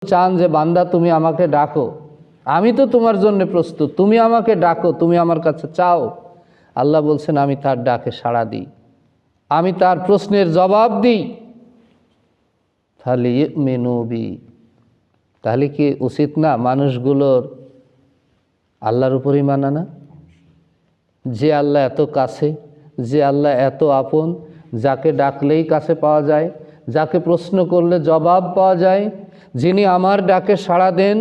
চান যে বান্দা তুমি আমাকে ডাকো, আমি তো তোমার জন্য প্রস্তুত, তুমি আমাকে ডাকো, তুমি আমার কাছে চাও। আল্লাহ বলছেন আমি তার ডাকে সাড়া দিই, আমি তার প্রশ্নের জবাব দিই। ফালিউমিনু বি, তাহলে কি উচিত না মানুষগুলোর আল্লাহর উপর ঈমান আনা? যে আল্লাহ এত কাছে, যে আল্লাহ এত আপন, যাকে ডাকলেই কাছে পাওয়া যায়, যাকে প্রশ্ন করলে জবাব পাওয়া যায়, যিনি আমার ডাকে সাড়া দেন,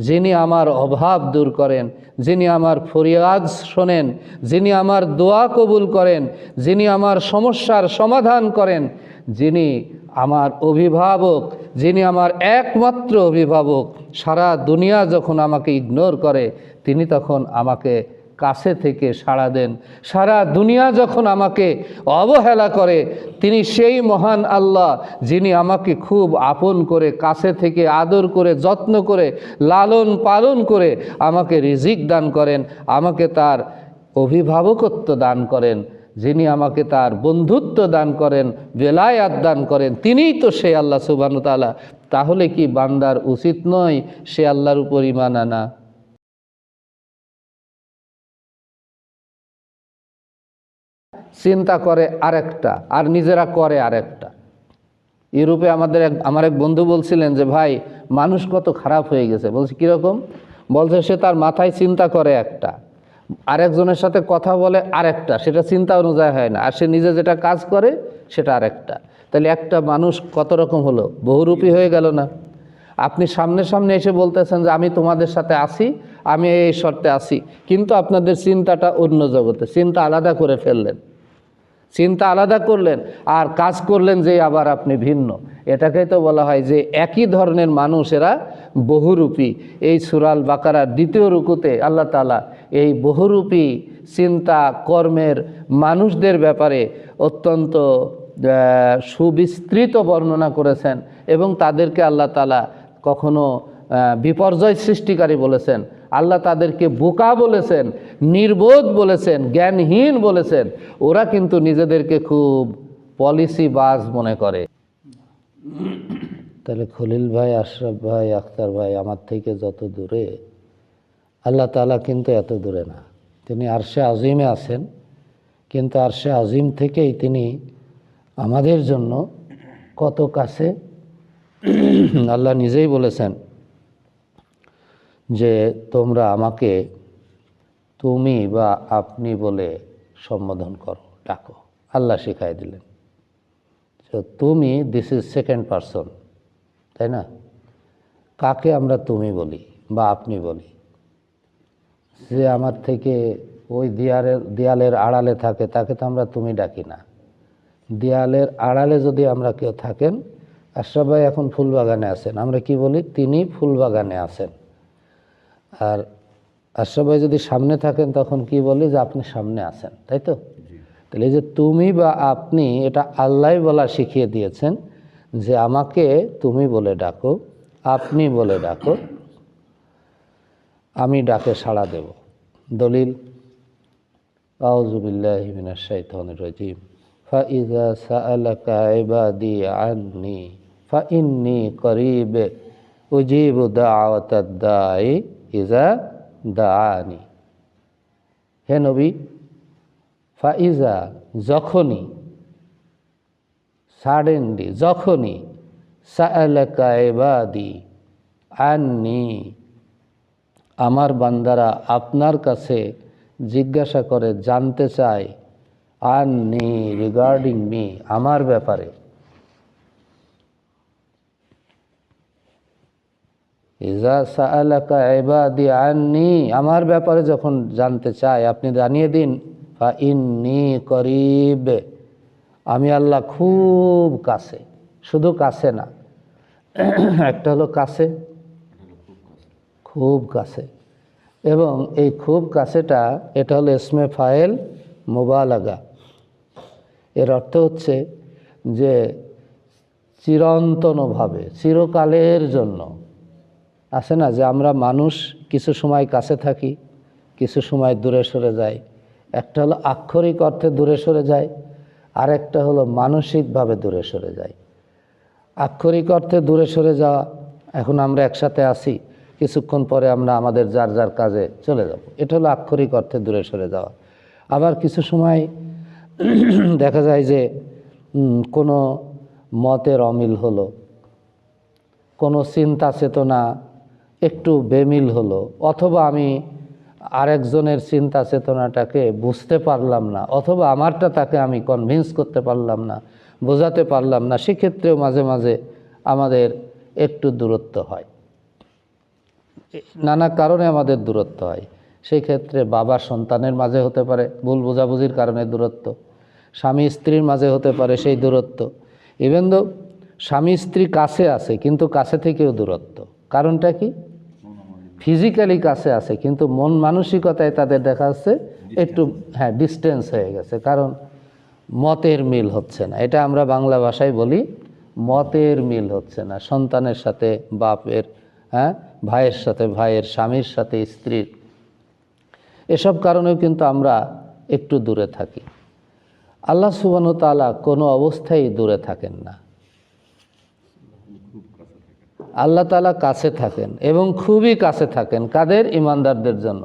যিনি আমার অভাব দূর করেন, যিনি আমার ফরিয়াদ শোনেন, যিনি আমার দোয়া কবুল করেন, যিনি আমার সমস্যার সমাধান করেন, যিনি আমার অভিভাবক, যিনি আমার একমাত্র অভিভাবক। সারা দুনিয়া যখন আমাকে ইগনোর করে, তিনি তখন আমাকে কাছে থেকে সাড়া দেন। সারা দুনিয়া যখন আমাকে অবহেলা করে, তিনি সেই মহান আল্লাহ যিনি আমাকে খুব আপন করে, কাছে থেকে আদর করে, যত্ন করে, লালন পালন করে আমাকে রিজিক দান করেন, আমাকে তার অভিভাবকত্ব দান করেন, যিনি আমাকে তার বন্ধুত্ব দান করেন, বেলায়াত দান করেন, তিনিই তো সেই আল্লাহ সুবহানাহু ওয়া তাআলা। তাহলে কি বান্দার উচিত নয় সে আল্লাহর উপর ঈমান আনা? চিন্তা করে আরেকটা, আর নিজেরা করে আরেকটা। ইউরোপে আমার এক বন্ধু বলছিলেন যে ভাই, মানুষ কত খারাপ হয়ে গেছে। বলছে কীরকম? বলছে সে তার মাথায় চিন্তা করে একটা, আরেকজনের সাথে কথা বলে আরেকটা, সেটা চিন্তা অনুযায়ী হয় না, আর সে নিজে যেটা কাজ করে সেটা আরেকটা। তাহলে একটা মানুষ কত রকম হলো, বহুরূপী হয়ে গেল না? আপনি সামনে সামনে এসে বলতেছেন যে আমি তোমাদের সাথে আছি, আমি এই শর্তে আছি, কিন্তু আপনাদের চিন্তাটা অন্য জগতে, চিন্তা আলাদা করে ফেললেন, চিন্তা আলাদা করলেন, আর কাজ করলেন যে আবার আপনি ভিন্ন। এটাকেই তো বলা হয় যে একই ধরনের মানুষ, এরা বহুরূপী। এই সূরা আল বাকারার 2য় রুকুতে আল্লাহ তাআলা এই বহুরূপী চিন্তা কর্মের মানুষদের ব্যাপারে অত্যন্ত সুবিস্তৃত বর্ণনা করেছেন, এবং তাদেরকে আল্লাহ তাআলা কখনো বিপর্যয় সৃষ্টিকারী বলেছেন, আল্লাহ তাদেরকে বোকা বলেছেন, নির্বোধ বলেছেন, জ্ঞানহীন বলেছেন। ওরা কিন্তু নিজেদেরকে খুব পলিসিবাজ মনে করে। তাহলে খলিল ভাই, আশরাফ ভাই, আখতার ভাই আমার থেকে যত দূরে, আল্লাহ তাআলা কিন্তু এত দূরে না। তিনি আরশে আজিমে আছেন, কিন্তু আরশে আজিম থেকেই তিনি আমাদের জন্য কত কাছে। আল্লাহ নিজেই বলেছেন যে তোমরা আমাকে তুমি বা আপনি বলে সম্বোধন করো, ডাকো। আল্লাহ শিখাই দিলেন। তো তুমি, দিস ইজ সেকেন্ড পারসন, তাই না? কাকে আমরা তুমি বলি বা আপনি বলি? যে আমার থেকে ওই দেয়ালের আড়ালে থাকে, তাকে তো আমরা তুমি ডাকি না। দেয়ালের আড়ালে যদি আমরা কেউ থাকেন, আশরাফ ভাই এখন ফুলবাগানে আছেন, আমরা কি বলি? তিনি ফুলবাগানে আছেন। আর আশরাফ ভাই যদি সামনে থাকেন, তখন কি বলি? যে আপনি সামনে আছেন, তাই তো? তাহলে এই যে তুমি বা আপনি, এটা আল্লাহ বলা শিখিয়ে দিয়েছেন যে আমাকে তুমি বলে ডাকো, আপনি বলে ডাকো, আমি ডাকে সাড়া দেব। দলিল, আউযু বিল্লাহি মিনাশ শাইতানির রাজিম, ফাইযা সাআলাকা ইবাদি আন্নী ফাইন্নী করিব উজিবু দাওয়াতাদ দাঈ ইযা দাআনি। হে নবী, ফাইজা, যখনই, সাডেনলি, যখনই, সাআলাকা ইবাদি আন্নী, আমার বান্দারা আপনার কাছে জিজ্ঞাসা করে, জানতে চায়, আন্নী, রিগার্ডিং মি, আমার ব্যাপারে। ইজা সাআলাকা ইবাদি আন্নী, আমার ব্যাপারে যখন জানতে চায়, আপনি জানিয়ে দিন, ফা ইন্নী করিব, আমি আল্লাহ খুব কাছে। শুধু কাছে না, একটা হলো কাছে, খুব কাছে, এবং এই খুব কাছেটা, এটা হলো ইসমে ফাইল মুবালাগা। এর অর্থ হচ্ছে যে চিরন্তনভাবে, চিরকালের জন্য। আছে না যে আমরা মানুষ কিছু সময় কাছে থাকি, কিছু সময় দূরে সরে যাই। একটা হলো আক্ষরিক অর্থে দূরে সরে যায়, আর একটা হলো মানসিকভাবে দূরে সরে যায়। আক্ষরিক অর্থে দূরে সরে যাওয়া এখন আমরা একসাথে আছি, কিছুক্ষণ পরে আমরা আমাদের যার যার কাজে চলে যাব। এটা হলো আক্ষরিক অর্থে দূরে সরে যাওয়া। আবার কিছু সময় দেখা যায় যে কোনো মতের অমিল হলো, কোনো চিন্তা চেতনা একটু বেমিল হলো, অথবা আমি আরেকজনের চিন্তা চেতনাটাকে বুঝতে পারলাম না, অথবা আমারটা তাকে আমি কনভিন্স করতে পারলাম না, বোঝাতে পারলাম না, সেক্ষেত্রেও মাঝে মাঝে আমাদের একটু দূরত্ব হয়। নানা কারণে আমাদের দূরত্ব হয়। সেই ক্ষেত্রে বাবা সন্তানের মাঝে হতে পারে ভুল বোঝাবুঝির কারণে দূরত্ব, স্বামী স্ত্রীর মাঝে হতে পারে সেই দূরত্ব। ইভেন দো স্বামী স্ত্রী কাছে আছে কিন্তু কাছে থেকেও দূরত্ব। কারণটা কি? ফিজিক্যালি কাছে আছে কিন্তু মন মানসিকতায় তাদের দেখা যাচ্ছে একটু ডিস্টেন্স হয়ে গেছে, কারণ মতের মিল হচ্ছে না। এটা আমরা বাংলা ভাষায় বলি মতের মিল হচ্ছে না, সন্তানের সাথে বাপের, ভাইয়ের সাথে ভাইয়ের, স্বামীর সাথে স্ত্রীর। এসব কারণেও কিন্তু আমরা একটু দূরে থাকি। আল্লাহ সুবহানাহু ওয়া তাআলা কোনো অবস্থায় দূরে থাকেন না। আল্লাহ তাআলা কাছে থাকেন এবং খুবই কাছে থাকেন। কাদের? ঈমানদারদের জন্য।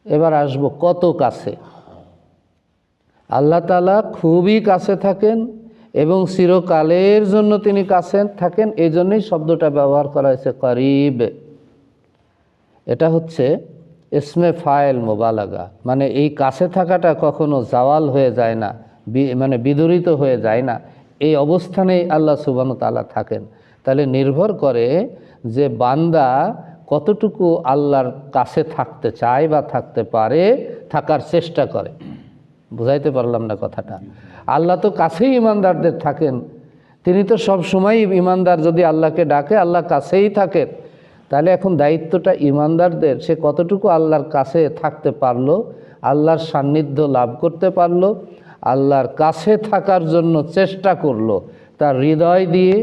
এবার আসবো কত কাছে। আল্লাহ তাআলা খুবই কাছে থাকেন এবং চিরকালের জন্য তিনি কাছে থাকেন। এই জন্যই শব্দটা ব্যবহার করা হয়েছে করিব। এটা হচ্ছে ইসমে ফাইল মুবালাগা, মানে এই কাছে থাকাটা কখনো জাওয়াল হয়ে যায় না, মানে বিদূরিত হয়ে যায় না। এই অবস্থানেই আল্লাহ সুবহানাহু ওয়া তাআলা থাকেন। তাহলে নির্ভর করে যে বান্দা কতটুকু আল্লাহর কাছে থাকতে চায় বা থাকতে পারে, থাকার চেষ্টা করে। বুঝাইতে পারলাম না কথাটা? আল্লাহ তো কাছেই ঈমানদারদের থাকেন, তিনি তো সব সময় ঈমানদার যদি আল্লাহকে ডাকে আল্লাহ কাছেই থাকেন। তাহলে এখন দায়িত্বটা ঈমানদারদের, সে কতটুকু আল্লাহর কাছে থাকতে পারলো, আল্লাহর সান্নিধ্য লাভ করতে পারলো, আল্লাহর কাছে থাকার জন্য চেষ্টা করলো, তার হৃদয় দিয়ে,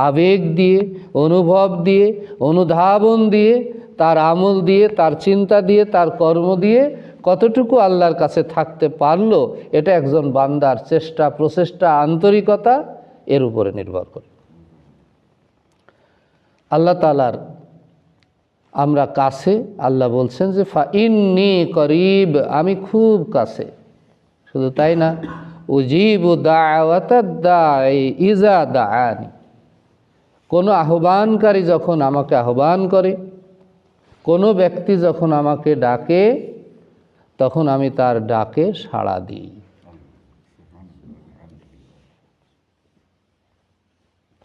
আবেগ দিয়ে, অনুভব দিয়ে, অনুধাবন দিয়ে, তার আমল দিয়ে, তার চিন্তা দিয়ে, তার কর্ম দিয়ে কতটুকু আল্লাহর কাছে থাকতে পারলো, এটা একজন বান্দার চেষ্টা, প্রচেষ্টা, আন্তরিকতা এর উপরে নির্ভর করে। আল্লাহ তাআলার আমরা কাছে, আল্লাহ বলছেন যে ফাইন্নী করিব, আমি খুব কাছে। শুধু তাই না, উজিবু দাওয়াতাদ দাঈ ইজা দাআনি, কোনো আহ্বানকারী যখন আমাকে আহ্বান করে, কোনো ব্যক্তি যখন আমাকে ডাকে, তখন আমি তার ডাকে সাড়া দিই।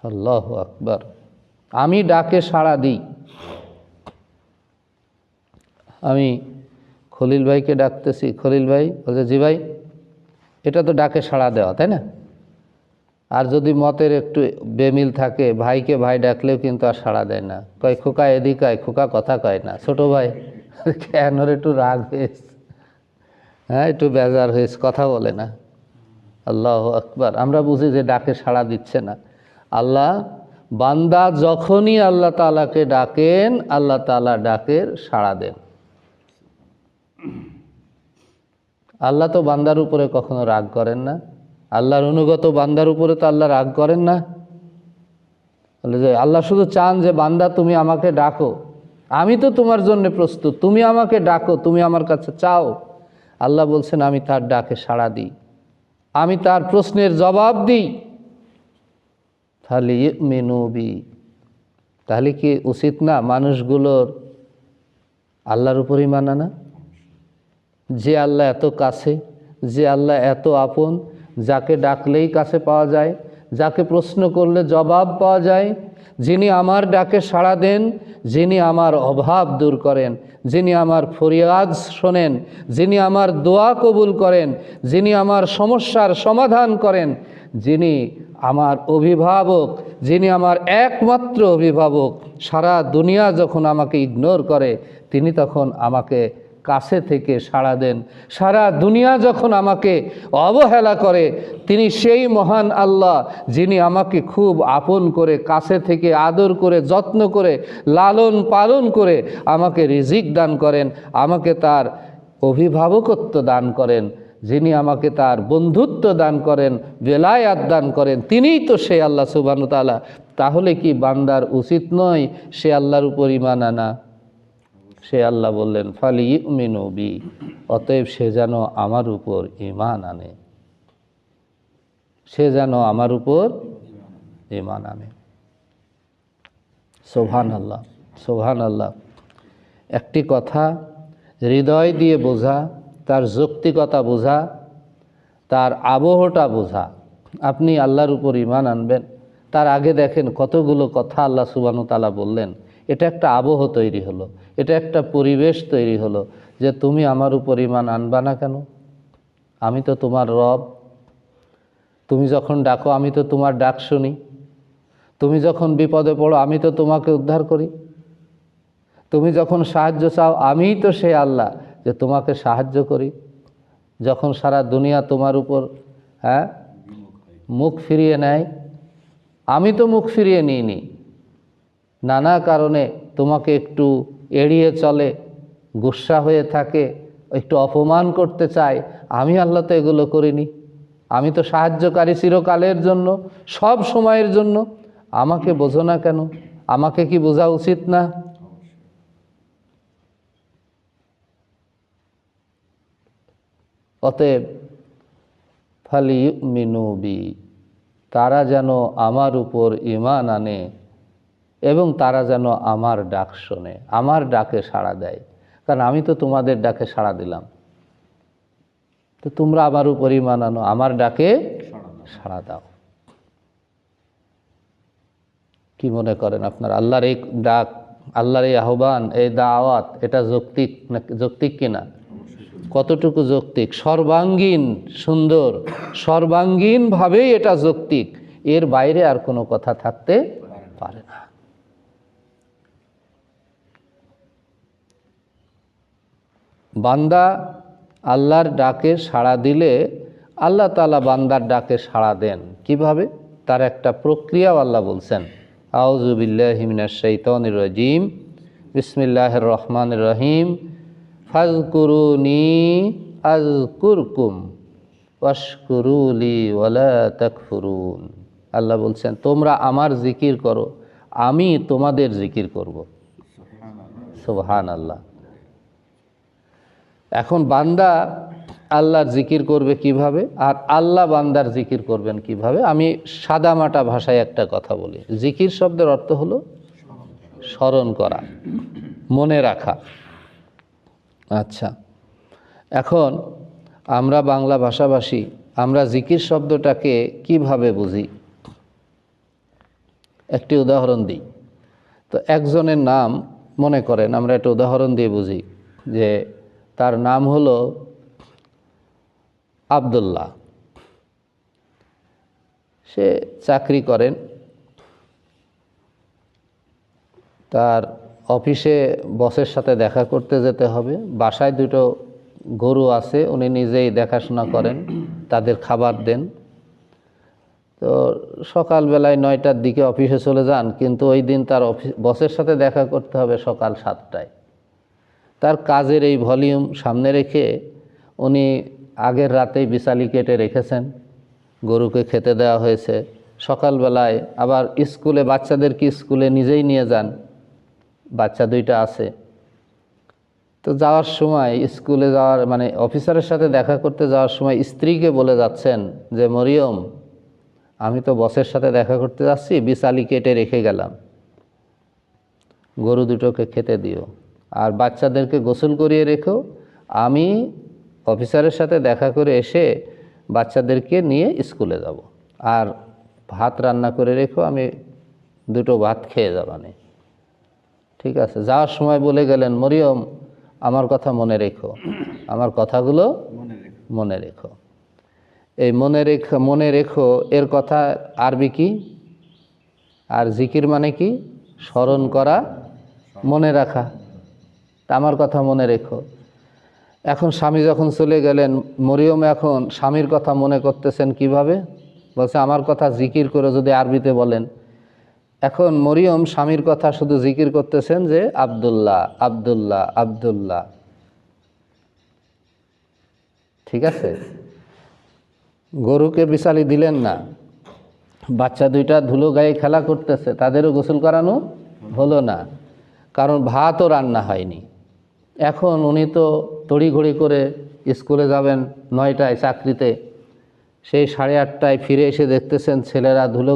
আল্লাহু আকবার। আমি ডাকে সাড়া দিই। আমি খলিল ভাইকে ডাকতেছি, খলিল ভাই বলছে জি ভাই, এটা তো ডাকে সাড়া দেওয়া, তাই না? আর যদি মতের একটু বেমিল থাকে, ভাইকে ভাই ডাকলেও কিন্তু আর সাড়া দেয় না, কয় খোকা এদিকে আয়, খোকা কথা কয় না, ছোট ভাই কেন একটু রাগ হয়েছে, একটু বেজার হয়েছে, কথা বলে না। আল্লাহু আকবার। আমরা বুঝি যে ডাকে সাড়া দিচ্ছে না। আল্লাহ, বান্দা যখনই আল্লাহ তাআলাকে ডাকেন, আল্লাহ তাআলা ডাকের সাড়া দেন। আল্লাহ তো বান্দার উপরে কখনো রাগ করেন না। আল্লাহর অনুগত বান্দার উপরে তো আল্লাহ রাগ করেন না। বলে যে আল্লাহ শুধু চান যে বান্দা তুমি আমাকে ডাকো, আমি তো তোমার জন্য প্রস্তুত, তুমি আমাকে ডাকো, তুমি আমার কাছে চাও। আল্লাহ বলছেন আমি তার ডাকে সাড়া দিই, আমি তার প্রশ্নের জবাব দিই। ফালিয়ুমিনু বি, তাহলে কি উচিত না মানুষগুলোর আল্লাহর উপর ঈমান আনা? যে আল্লাহ এত কাছে, যে আল্লাহ এত আপন, যাকে ডাকলেই কাছে পাওয়া যায়, যাকে প্রশ্ন করলে জবাব পাওয়া যায়, যিনি আমার ডাকে সাড়া দেন, যিনি আমার অভাব দূর করেন, যিনি আমার ফরিয়াদ শোনেন, যিনি আমার দোয়া কবুল করেন, যিনি আমার সমস্যার সমাধান করেন, যিনি আমার অভিভাবক, যিনি আমার একমাত্র অভিভাবক, সারা দুনিয়া যখন আমাকে ইগনোর করে তিনি তখন আমাকে কাছে থেকে সাড়া দেন। সারা দুনিয়া যখন আমাকে অবহেলা করে তিনি সেই মহান আল্লাহ যিনি আমাকে খুব আপন করে, কাছে থেকে আদর করে, যত্ন করে, লালন পালন করে আমাকে রিজিক দান করেন, আমাকে তার অভিভাবকত্ব দান করেন। যিনি আমাকে তার বন্ধুত্ব দান করেন, বেলায়াত দান করেন, তিনিই তো সে আল্লাহ সুবহানাহু ওয়া তাআলা। তাহলে কি বান্দার উচিত নয় সে আল্লাহর উপর ঈমান আনা? সে আল্লাহ বললেন ফালিউমিনু বি, অতএব সে যেন আমার উপর ঈমান আনে, সে যেন আমার উপর ঈমান আনে। সুবহানাল্লাহ, সুবহানাল্লাহ। একটি কথা হৃদয় দিয়ে বোঝা, তার যৌক্তিকতা বোঝা, তার আবহটা বোঝা। আপনি আল্লাহর উপর ঈমান আনবেন, তার আগে দেখেন কতগুলো কথা আল্লাহ সুবহানাহু ওয়া তাআলা বললেন। এটা একটা আবহ তৈরি হলো, এটা একটা পরিবেশ তৈরি হলো যে তুমি আমার উপর ঈমান আনবা না কেন? আমি তো তোমার রব। তুমি যখন ডাকো আমি তো তোমার ডাক শুনি। তুমি যখন বিপদে পড়ো আমি তো তোমাকে উদ্ধার করি। তুমি যখন সাহায্য চাও আমিই তো সে আল্লাহ যে তোমাকে সাহায্য করি। যখন সারা দুনিয়া তোমার উপর মুখ ফিরিয়ে নেয়, আমি তো মুখ ফিরিয়ে নিইনি। নানা কারণে তোমাকে একটু এড়িয়ে চলে, গুসা হয়ে থাকে, একটু অপমান করতে চায়, আমি আল্লাহ তো এগুলো করিনি। আমি তো সাহায্যকারী চিরকালের জন্য, সব সময়ের জন্য। আমাকে বোঝো না কেন? আমাকে কি বোঝা উচিত না? অতএব ফালিউমিনু বি, তারা যেন আমার উপর ঈমান আনে এবং তারা যেন আমার ডাক শোনে, আমার ডাকে সাড়া দেয়। কারণ আমি তো তোমাদের ডাকে সাড়া দিলাম, তো তোমরা আমার উপর ঈমান আনো, আমার ডাকে সাড়া দাও। কি মনে করেন আপনার আল্লাহর এই ডাক, আল্লাহর এই আহ্বান, এই দাওয়াত, এটা যৌক্তিক না? যৌক্তিক কিনা? কতটুকু যৌক্তিক? সর্বাঙ্গীন সুন্দর, সর্বাঙ্গীনভাবেই এটা যৌক্তিক। এর বাইরে আর কোনো কথা থাকতে পারে না। বান্দা আল্লাহর ডাকে সাড়া দিলে আল্লাহ তাআলা বান্দার ডাকে সাড়া দেন। কিভাবে? তার একটা প্রক্রিয়াও আল্লাহ বলছেন। আউযু বিল্লাহি মিনাশ শাইতানির রাজিম, বিসমিল্লাহির রহমানির রহিম, ফাযকুরুনি আযকুরকুম ওয়াশকুরুলি ওয়ালা তাকফুরুন। আল্লাহ বলছেন তোমরা আমার জিকির করো, আমি তোমাদের জিকির করব। সুবহানাল্লাহ। এখন বান্দা আল্লাহর জিকির করবে কিভাবে, আর আল্লাহ বান্দার জিকির করবেন কিভাবে? আমি সাদামাটা ভাষায় একটা কথা বলি। জিকির শব্দের অর্থ হলো স্মরণ করা, মনে রাখা। আচ্ছা, এখন আমরা বাংলা ভাষাভাষী, আমরা জিকির শব্দটাকে কিভাবে বুঝি? একটি উদাহরণ দিই। তো একজনের নাম মনে করেন, আমরা একটা উদাহরণ দিয়ে বুঝি যে তার নাম হলো আব্দুল্লাহ। সে চাকরি করেন, তার অফিসে বসের সাথে দেখা করতে যেতে হবে। বাসায় দুটো গরু আছে, উনি নিজেই দেখাশোনা করেন, তাদের খাবার দেন। তো সকালবেলায় 9টার দিকে অফিসে চলে যান, কিন্তু ওই দিন তার বসের সাথে দেখা করতে হবে সকাল 7টায়। তার কাজের এই ভলিউম সামনে রেখে উনি আগের রাতেই বিছালি কেটে রেখেছেন, গরুকে খেতে দেওয়া হয়েছে। সকালবেলায় আবার স্কুলে, বাচ্চাদেরকে স্কুলে নিজেই নিয়ে যান, বাচ্চা 2টা আছে। তো যাওয়ার সময়, স্কুলে যাওয়ার মানে অফিসারের সাথে দেখা করতে যাওয়ার সময় স্ত্রীকে বলে যাচ্ছেন যে মরিয়ম, আমি তো বসের সাথে দেখা করতে যাচ্ছি, বিছালি কেটে রেখে গেলাম, গরু দুটোকে খেতে দিও, আর বাচ্চাদেরকে গোসল করিয়ে রেখো। আমি অফিসারের সাথে দেখা করে এসে বাচ্চাদেরকে নিয়ে স্কুলে যাব, আর ভাত রান্না করে রেখো, আমি 2টো ভাত খেয়ে যাবানি। ঠিক আছে? যাওয়ার সময় বলে গেলেন মরিয়ম, আমার কথা মনে রেখো, আমার কথাগুলো মনে রেখো। এই মনে রেখো এর কথা আরবি কি? আর জিকির মানে কি? স্মরণ করা, মনে রাখা। তা আমার কথা মনে রেখো। এখন স্বামী যখন চলে গেলেন, মরিয়ম এখন স্বামীর কথা মনে করতেছেন কিভাবে? বলছে আমার কথা জিকির করে, যদি আরবিতে বলেন। এখন মরিয়ম স্বামীর কথা শুধু জিকির করতেছেন যে আব্দুল্লাহ, আব্দুল্লাহ, আব্দুল্লাহ। ঠিক আছে, গরুকে বিচালি দিলেন না, বাচ্চা দুইটা ধুলো গায়ে খেলা করতেছে, তাদেরও গোসল করানো হলো না, কারণ ভাতও রান্না হয়নি। এখন উনি তো তড়িঘড়ি করে স্কুলে যাবেন 9টায় চাকরিতে, সেই 8:30টায় ফিরে এসে দেখতেছেন ছেলেরা ধুলো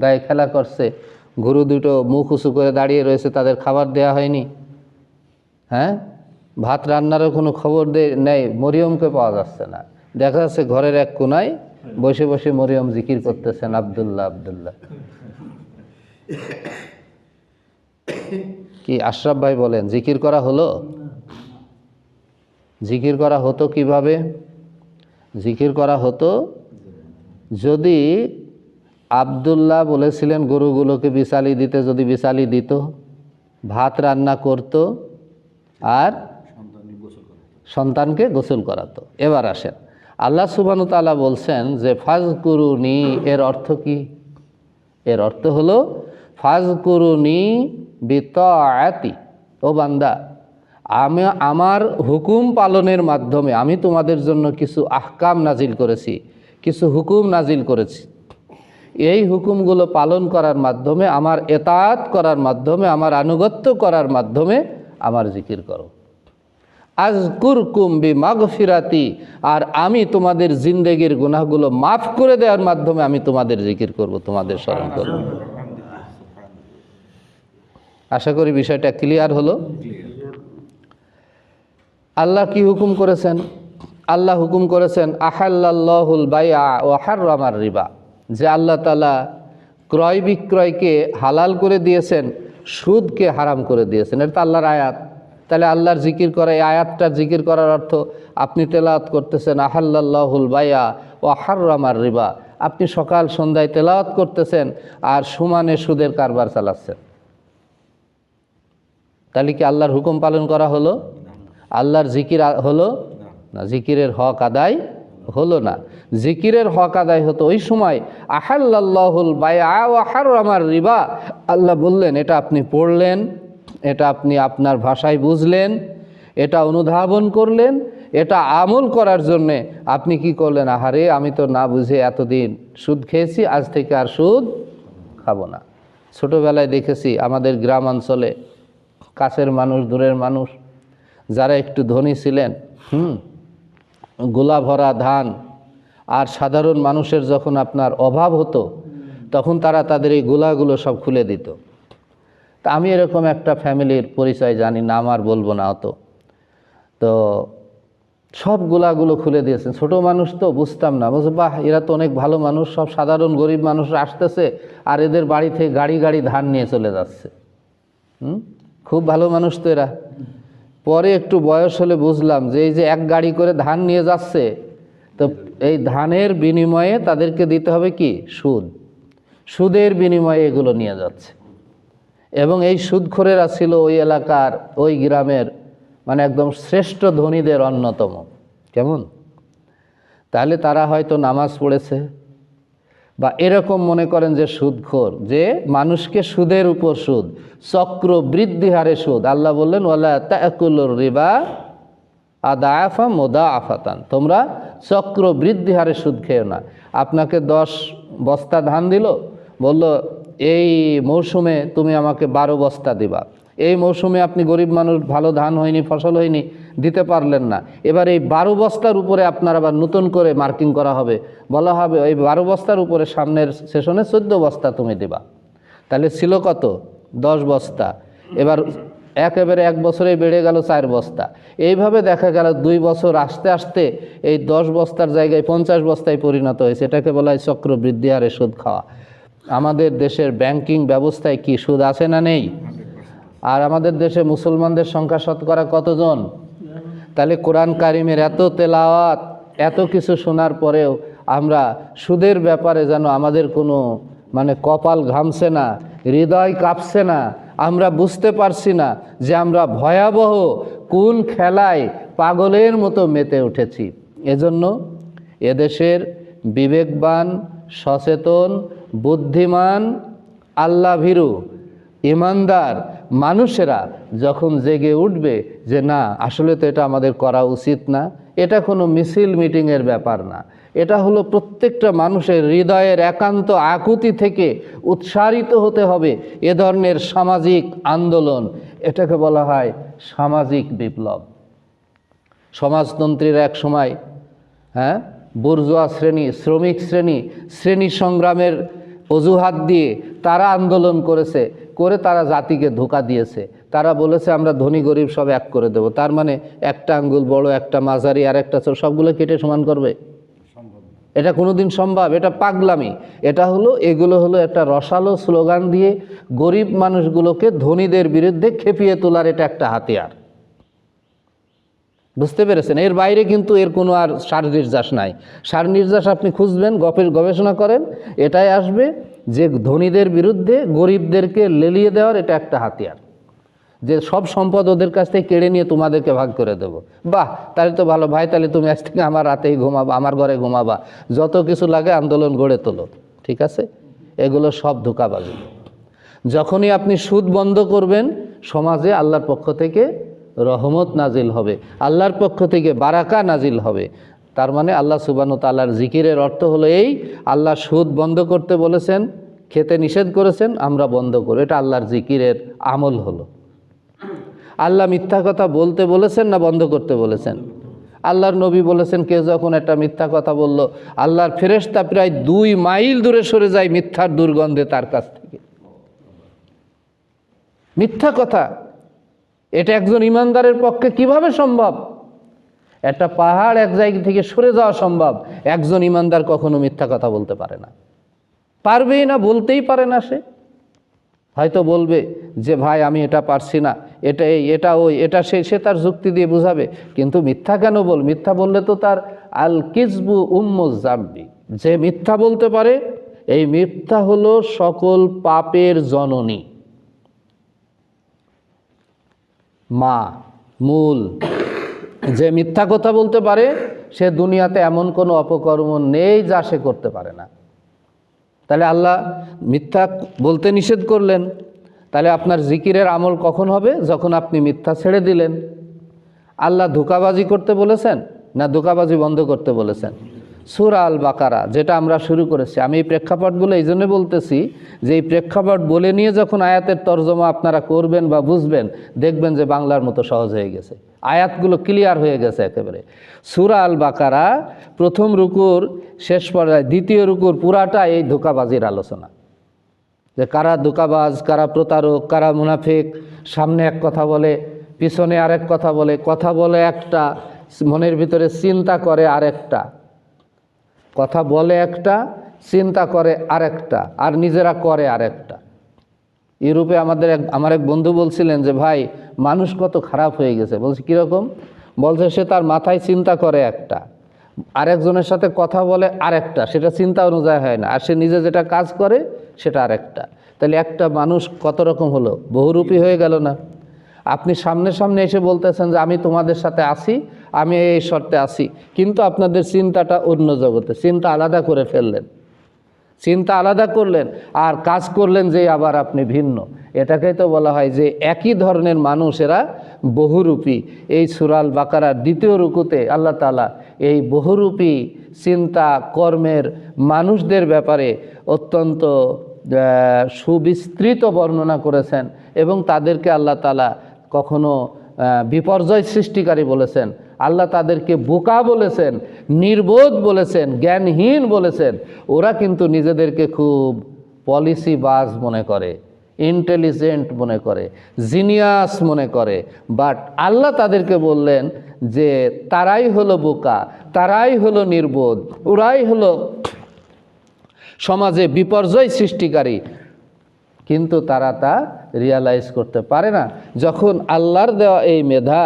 গায়ে খেলা করছে, গরু দুটো মুখ উঁচু করে দাঁড়িয়ে রয়েছে, তাদের খাবার দেয়া হয়নি। হ্যাঁ, ভাত রান্নারও কোনো খবর নেই, মরিয়মকে পাওয়া যাচ্ছে না। দেখা যাচ্ছে ঘরের এক কোনায় বসে বসে মরিয়ম জিকির করতেছেন, আব্দুল্লাহ আব্দুল্লাহ। কি আশরাফ ভাই বলেন, জিকির করা হলো? জিকির করা হতো কিভাবে? জিকির করা হতো যদি আব্দুল্লাহ বলেছিলেন গরুগুলোকে বিচালি দিতে, যদি বিচালি দিত, ভাত রান্না করত, আর সন্তানকে গোসল করাতো। এবার আসেন, আল্লাহ সুবহানাহু ওয়া তাআলা বলছেন যে ফাজকুরুনি, এর অর্থ কি? এর অর্থ হলো ফাজকুরুনি বিতাআতি, ও বান্দা, আমি আমার হুকুম পালনের মাধ্যমে আমি তোমাদের জন্য কিছু আহকাম নাজিল করেছি, কিছু হুকুম নাজিল করেছি। এই হুকুমগুলো পালন করার মাধ্যমে, আমার এতাআত করার মাধ্যমে, আমার আনুগত্য করার মাধ্যমে আমার জিকির করো। আযকুরকুম বিমাগফিরাতি, আর আমি তোমাদের জিন্দেগির গুনাহগুলো মাফ করে দেওয়ার মাধ্যমে আমি তোমাদের জিকির করব, তোমাদের স্মরণ করব। আশা করি বিষয়টা ক্লিয়ার হলো। আল্লাহ কি হুকুম করেছেন? আল্লাহ হুকুম করেছেন আহাল্লাল্লাহুল বাইআ ওয়া হাররামার রিবা, যে আল্লাহ তাআলা ক্রয় বিক্রয়কে হালাল করে দিয়েছেন, সুদকে হারাম করে দিয়েছেন। এটা তো আল্লাহর আয়াত। তাহলে আল্লাহর জিকির করা, এই আয়াতটার জিকির করার অর্থ, আপনি তেলাওয়াত করতেছেন আহাল্লাল্লাহুল বাইআ ওয়া হাররামার রিবা, আপনি সকাল সন্ধ্যায় তেলাওয়াত করতেছেন আর সমানে সুদের কারবার চালাচ্ছেন। তাহলে কি আল্লাহর হুকুম পালন করা হলো? আল্লাহর জিকির হলো না, জিকিরের হক আদায় হলো না। জিকিরের হক আদায় হতো ওই সময় আহাল্লাল্লাহুল বাইআ ওয়া হাররামার রিবা, আল্লাহ বললেন, এটা আপনি পড়লেন, এটা আপনি আপনার ভাষায় বুঝলেন, এটা অনুধাবন করলেন, এটা আমল করার জন্যে আপনি কি করলেন? আহারে, আমি তো না বুঝে এতদিন সুদ খেয়েছি, আজ থেকে আর সুদ খাবো না। ছোটোবেলায় দেখেছি আমাদের গ্রাম অঞ্চলে, কাছের মানুষ দূরের মানুষ যারা একটু ধনী ছিলেন, গোলা ভরা ধান, আর সাধারণ মানুষের যখন আপনার অভাব হতো তখন তারা তাদের এই গোলাগুলো সব খুলে দিত। তা আমি এরকম একটা ফ্যামিলির পরিচয় জানি, নাম আর বলবো না অত, তো সব গোলাগুলো খুলে দিয়েছেন। ছোটো মানুষ তো বুঝতাম না, বলছে বাহ, এরা তো অনেক ভালো মানুষ, সব সাধারণ গরিব মানুষরা আসতেছে আর এদের বাড়ি থেকে গাড়ি গাড়ি ধান নিয়ে চলে যাচ্ছে। খুব ভালো মানুষ তো এরা। পরে একটু বয়স হলে বুঝলাম যে এই যে এক গাড়ি করে ধান নিয়ে যাচ্ছে, তো এই ধানের বিনিময়ে তাদেরকে দিতে হবে কি? সুদ। সুদের বিনিময়ে এগুলো নিয়ে যাচ্ছে। এবং এই সুদখোরেরা ছিল ওই এলাকার, ওই গ্রামের মানে একদম শ্রেষ্ঠ ধনীদের অন্যতম। কেমন? তাহলে তারা হয়তো নামাজ পড়েছে, বা এরকম মনে করেন যে সুদখোর, যে মানুষকে সুদের উপর সুদ, চক্র বৃদ্ধি হারে সুদ। আল্লাহ বললেন ওয়ালা তাকুলুর রিবা আদাআফা মুদাআফাতান, তোমরা চক্র বৃদ্ধি হারে সুদ খেও না। আপনাকে 10 বস্তা ধান দিল, বলল এই মৌসুমে তুমি আমাকে 12 বস্তা দিবা। এই মৌসুমে আপনি গরিব মানুষ, ভালো ধান হয়নি, ফসল হয়নি, দিতে পারলেন না। এবার এই 12 বস্তার উপরে আপনার আবার নতুন করে মার্কিং করা হবে, বলা হবে এই 12 বস্তার উপরে সামনের সেশনে 14 বস্তা তুমি দিবা। তাহলে ছিল কত? 10 বস্তা। এবার একেবারে এক বছরেই বেড়ে গেল 4 বস্তা। এইভাবে দেখা গেল 2 বছর আসতে আসতে এই 10 বস্তার জায়গায় 50 বস্তায় পরিণত হয়েছে। এটাকে বলা হয় চক্র বৃদ্ধি হারে সুদ খাওয়া। আমাদের দেশের ব্যাংকিং ব্যবস্থায় কি সুদ আছে না নেই? আর আমাদের দেশে মুসলমানদের সংখ্যা শতকরা কতজন? তাহলে কোরআন কারিমের এত তেলাওয়াত, এত কিছু শোনার পরেও আমরা সুদের ব্যাপারে যেন আমাদের কোনো মানে কপাল ঘামছে না, হৃদয় কাঁপছে না, আমরা বুঝতে পারছি না যে আমরা ভয়াবহ কোন খেলায় পাগলের মতো মেতে উঠেছি। এজন্য এদেশের বিবেকবান, সচেতন, বুদ্ধিমান, আল্লাহভীরু, ইমানদার মানুষেরা যখন জেগে উঠবে যে না, আসলে তো এটা আমাদের করা উচিত না, এটা কোনো মিছিল মিটিংয়ের ব্যাপার না, এটা হলো প্রত্যেকটা মানুষের হৃদয়ের একান্ত আকুতি থেকে উৎসারিত হতে হবে এ ধরনের সামাজিক আন্দোলন। এটাকে বলা হয় সামাজিক বিপ্লব। সমাজতন্ত্রীর এক সময় বুর্জোয়া শ্রেণী, শ্রমিক শ্রেণী সংগ্রামের অজুহাত দিয়ে তারা আন্দোলন করে তারা জাতিকে ধোঁকা দিয়েছে। তারা বলেছে আমরা ধনী গরিব সব এক করে দেব। তার মানে একটা আঙ্গুল বড়, একটা মাঝারি, আর একটা ছোট, সবগুলো কেটে সমান করবে? এটা কোনোদিন সম্ভব? এটা পাগলামি। এগুলো হলো একটা রসালো স্লোগান দিয়ে গরিব মানুষগুলোকে ধনীদের বিরুদ্ধে খেপিয়ে তোলার এটা একটা হাতিয়ার। বুঝতে পেরেছেন? এর বাইরে কিন্তু এর কোনো আর সার নির্যাস নাই। সার নির্যাস আপনি খুঁজবেন, গবেষণা করেন, এটাই আসবে যে ধনীদের বিরুদ্ধে গরিবদেরকে লেলিয়ে দেওয়ার এটা একটা হাতিয়ার, যে সব সম্পদ ওদের কাছ থেকে কেড়ে নিয়ে তোমাদেরকে ভাগ করে দেবো। বাহ, তাহলে তো ভালো ভাই, তাহলে তুমি আজ থেকে আমার রাতেই ঘুমাবা, আমার ঘরে ঘুমাবা, যত কিছু লাগে আন্দোলন গড়ে তোলো। ঠিক আছে? এগুলো সব ধোঁকাবাজি। যখনই আপনি সুদ বন্ধ করবেন, সমাজে আল্লাহর পক্ষ থেকে রহমত নাজিল হবে, আল্লাহর পক্ষ থেকে বারাকা নাজিল হবে। তার মানে আল্লাহ সুবহানাহু ওয়া তাআলার জিকিরের অর্থ হলো এই, আল্লাহ সুদ বন্ধ করতে বলেছেন, খেতে নিষেধ করেছেন, আমরা বন্ধ করব। এটা আল্লাহর জিকিরের আমল হলো। আল্লাহ মিথ্যা কথা বলতে বলেছেন না বন্ধ করতে বলেছেন? আল্লাহর নবী বলেছেন, কেউ যখন একটা মিথ্যা কথা বলল, আল্লাহর ফেরেশতা প্রায় 2 মাইল দূরে সরে যায় মিথ্যার দুর্গন্ধে তার কাছ থেকে। মিথ্যা কথা, এটা একজন ইমানদারের পক্ষে কিভাবে সম্ভব? একটা পাহাড় এক জায়গা থেকে সরে যাওয়া সম্ভব, একজন ইমানদার কখনো মিথ্যা কথা বলতে পারে না, পারবেই না, বলতেই পারে না। সে হয়তো বলবে যে ভাই আমি এটা পারছি না, এটা এই, এটা ওই, এটা সে তার যুক্তি দিয়ে বুঝাবে, কিন্তু মিথ্যা কেন বল? মিথ্যা বললে তো তার আল কিজবু উম্মুজ জাম্বি, যে মিথ্যা বলতে পারে, এই মিথ্যা হলো সকল পাপের জননী, মা, মূল। যে মিথ্যা কথা বলতে পারে সে দুনিয়াতে এমন কোনো অপকর্ম নেই যা সে করতে পারে না। তাহলে আল্লাহ মিথ্যা বলতে নিষেধ করলেন, তাহলে আপনার জিকিরের আমল কখন হবে? যখন আপনি মিথ্যা ছেড়ে দিলেন। আল্লাহ ধোঁকাবাজি করতে বলেছেন না ধোঁকাবাজি বন্ধ করতে বলেছেন? সূরা আল বাকারা, যেটা আমরা শুরু করেছি, আমি এই প্রেক্ষাপটগুলো এই জন্য বলতেছি যে এই প্রেক্ষাপট বলে নিয়ে যখন আয়াতের তর্জমা আপনারা করবেন বা বুঝবেন, দেখবেন যে বাংলার মতো সহজ হয়ে গেছে, আয়াতগুলো ক্লিয়ার হয়ে গেছে একেবারে। সূরা আল বাকারা প্রথম রুকুর শেষ পর্যায়ে, দ্বিতীয় রুকুর পুরাটা এই ধোঁকাবাজির আলোচনা, যে কারা ধোঁকাবাজ, কারা প্রতারক, কারা মুনাফিক, সামনে এক কথা বলে পিছনে আরেক কথা বলে, কথা বলে একটা, মনের ভিতরে চিন্তা করে আরেকটা, কথা বলে একটা, চিন্তা করে আরেকটা, আর নিজেরা করে আরেকটা। ইউরোপে আমার এক বন্ধু বলছিলেন যে ভাই মানুষ কত খারাপ হয়ে গেছে। বলছি কীরকম? বলছে সে তার মাথায় চিন্তা করে একটা, আরেকজনের সাথে কথা বলে আরেকটা, সেটা চিন্তা অনুযায়ী হয় না, আর সে নিজে যেটা কাজ করে সেটা আরেকটা। তাহলে একটা মানুষ কত রকম হলো? বহুরূপী হয়ে গেল না? আপনি সামনে সামনে এসে বলতেছেন যে আমি তোমাদের সাথে আছি, আমি এই শর্তে আছি, কিন্তু আপনাদের চিন্তাটা অন্য জগতে, চিন্তা আলাদা করে ফেললেন, চিন্তা আলাদা করলেন আর কাজ করলেন যে আবার আপনি ভিন্ন। এটাকেই তো বলা হয় যে একই ধরনের মানুষ, এরা বহুরূপী। এই সূরা আল বাকারার দ্বিতীয় রুকুতে আল্লাহ তাআলা এই বহুরূপী চিন্তা কর্মের মানুষদের ব্যাপারে অত্যন্ত সুবিস্তৃত বর্ণনা করেছেন, এবং তাদেরকে আল্লাহ তাআলা কখনো বিপর্যয় সৃষ্টিকারী বলেছেন, আল্লাহ তাদেরকে বোকা বলেছেন, নির্বোধ বলেছেন, জ্ঞানহীন বলেছেন। ওরা কিন্তু নিজেদেরকে খুব পলিসিবাজ মনে করে, ইন্টেলিজেন্ট মনে করে, জিনিয়াস মনে করে, বাট আল্লাহ তাদেরকে বললেন যে তারাই হলো বোকা, তারাই হলো নির্বোধ, ওরাই হলো সমাজে বিপর্যয় সৃষ্টিকারী, কিন্তু তারা তা রিয়ালাইজ করতে পারে না। যখন আল্লাহর দেওয়া এই মেধা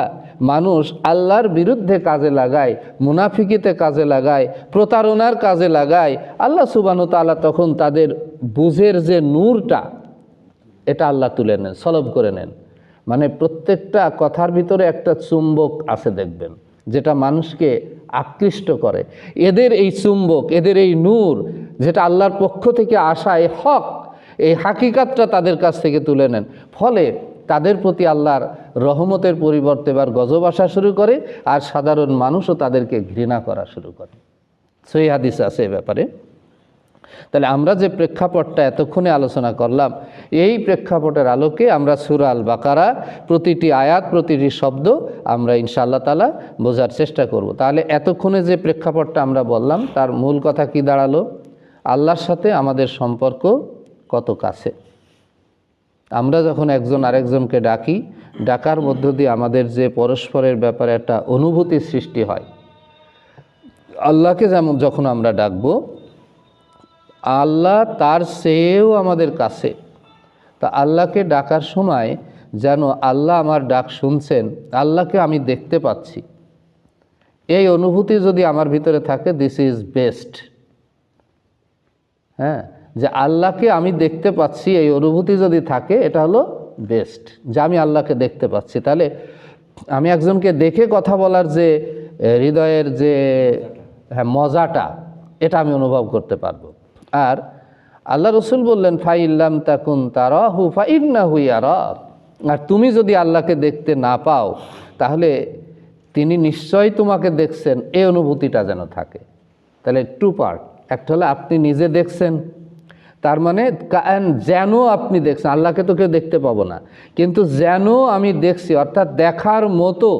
মানুষ আল্লাহর বিরুদ্ধে কাজে লাগায়, মুনাফিকিতে কাজে লাগায়, প্রতারণার কাজে লাগায়, আল্লাহ সুবহানাহু ওয়া তাআলা তখন তাদের বুঝের যে নূরটা, এটা আল্লাহ তুলে নেন, সলব করে নেন। মানে প্রত্যেকটা কথার ভিতরে একটা চুম্বক আছে দেখবেন, যেটা মানুষকে আকৃষ্ট করে। এদের এই চুম্বক, এদের এই নূর, যেটা আল্লাহর পক্ষ থেকে আসা এই হক, এই হাকিকাতটা তাদের কাছ থেকে তুলে নেন। ফলে তাদের প্রতি আল্লাহর রহমতের পরিবর্তে এবার গজব আসা শুরু করে, আর সাধারণ মানুষও তাদেরকে ঘৃণা করা শুরু করে। সহিহ হাদিস আছে এ ব্যাপারে। তাহলে আমরা যে প্রেক্ষাপটটা এতক্ষণে আলোচনা করলাম, এই প্রেক্ষাপটের আলোকে আমরা সূরা আল বাকারা প্রতিটি আয়াত, প্রতিটি শব্দ আমরা ইনশাআল্লাহ তাআলা বোঝার চেষ্টা করব। তাহলে এতক্ষণে যে প্রেক্ষাপটটা আমরা বললাম, তার মূল কথা কি দাঁড়ালো? আল্লাহর সাথে আমাদের সম্পর্ক কত কাছে। আমরা যখন একজন আরেকজনকে ডাকি, ডাকার মধ্য দিয়ে আমাদের যে পরস্পরের ব্যাপারে একটা অনুভূতি সৃষ্টি হয়। আল্লাহকে যেমন যখন আমরা ডাকবো, আল্লাহ তার চেয়েও আমাদের কাছে। তা আল্লাহকে ডাকার সময় যেন আল্লাহ আমার ডাক শুনছেন, আল্লাহকে আমি দেখতে পাচ্ছি, এই অনুভূতি যদি আমার ভিতরে থাকে, দিস ইজ বেস্ট। হ্যাঁ, যে আল্লাহকে আমি দেখতে পাচ্ছি, এই অনুভূতি যদি থাকে, এটা হলো বেস্ট, যে আমি আল্লাহকে দেখতে পাচ্ছি। তাহলে আমি একজনকে দেখে কথা বলার যে হৃদয়ের যে মজাটা, এটা আমি অনুভব করতে পারবো। আর আল্লাহ রসুল বললেন, ফাইল্লাম তাকুন তারাহু ফাইন্নাহু ইয়ারাক। আর তুমি যদি আল্লাহকে দেখতে না পাও, তাহলে তিনি নিশ্চয়ই তোমাকে দেখছেন, এই অনুভূতিটা যেন থাকে। তাহলে টু পার্ট, একটা হলো আপনি নিজে দেখছেন, তার মানে যেন আপনি দেখছেন। আল্লাহকে তো কেউ দেখতে পাবো না, কিন্তু যেন আমি দেখছি, অর্থাৎ দেখার মতো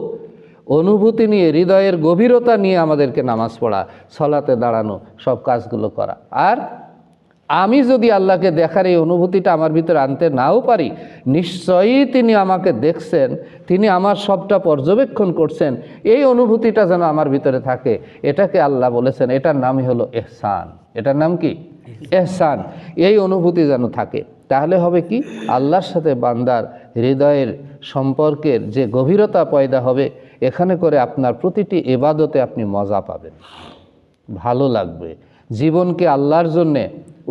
অনুভূতি নিয়ে, হৃদয়ের গভীরতা নিয়ে আমাদেরকে নামাজ পড়া, সলাতে দাঁড়ানো, সব কাজগুলো করা। আর আমি যদি আল্লাহকে দেখার এই অনুভূতিটা আমার ভিতরে আনতে নাও পারি, নিশ্চয়ই তিনি আমাকে দেখছেন, তিনি আমার সবটা পর্যবেক্ষণ করছেন, এই অনুভূতিটা যেন আমার ভিতরে থাকে। এটাকে আল্লাহ বলেছেন, এটার নামই হলো ইহসান। এটার নাম কি? ইহসান। এই অনুভূতি যেন থাকে। তাহলে হবে কি, আল্লাহর সাথে বান্দার হৃদয়ের সম্পর্কের যে গভীরতা পয়দা হবে, এখানে করে আপনার প্রতিটি ইবাদতে আপনি মজা পাবেন, ভালো লাগবে। জীবনকে আল্লাহর জন্যে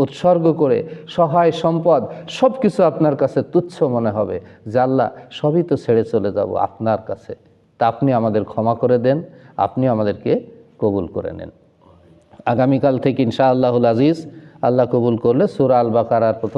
উৎসর্গ করে সহায় সম্পদ সব কিছু আপনার কাছে তুচ্ছ মনে হবে, যে আল্লাহ সবই তো ছেড়ে চলে যাব আপনার কাছে, তা আপনি আমাদের ক্ষমা করে দেন, আপনি আমাদেরকে কবুল করে নেন। আগামীকাল থেকে ইনশাআল্লাহুল আজিজ, আল্লাহ কবুল করলে সূরা আল বাকারার প্রথম